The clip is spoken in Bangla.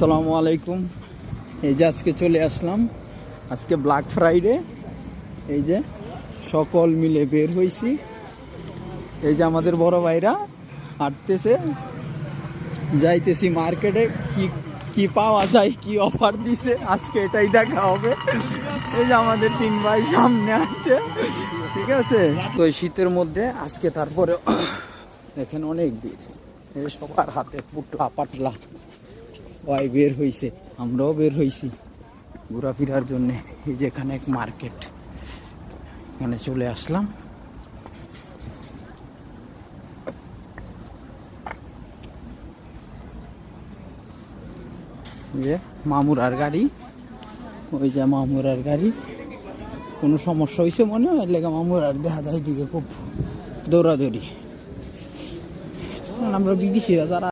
আসসালামু আলাইকুম। এই যে আজকে চলে আসলাম, আজকে ব্ল্যাক ফ্রাইডে। এই যে সকল মিলে বের হয়েছি। এই যে আমাদের বড় ভাইরা হাঁটতেছে, যাইতেছি মার্কেটে। কি কি পাওয়া যায়, কি অফার দিছে আজকে এটাই দেখা হবে। এই যে আমাদের তিন ভাই সামনে আছে, ঠিক আছে। তো এই শীতের মধ্যে আজকে তারপরে দেখেন অনেক ভিড়। এই সবার হাতে পুটলা পাটলা ভাই বের হয়েছে, আমরাও বের হয়েছি ঘোরাফেরার জন্যে। এই যে এখানে এক মার্কেট, এখানে চলে আসলাম। যে মামুরার গাড়ি, ওই যে মামুরার গাড়ি। কোনো সমস্যা হয়েছে মনে হয়, লেগে মামুরার দেখা যায় দিকে খুব দৌড়াদৌড়ি। আমরা বিদেশিরা যারা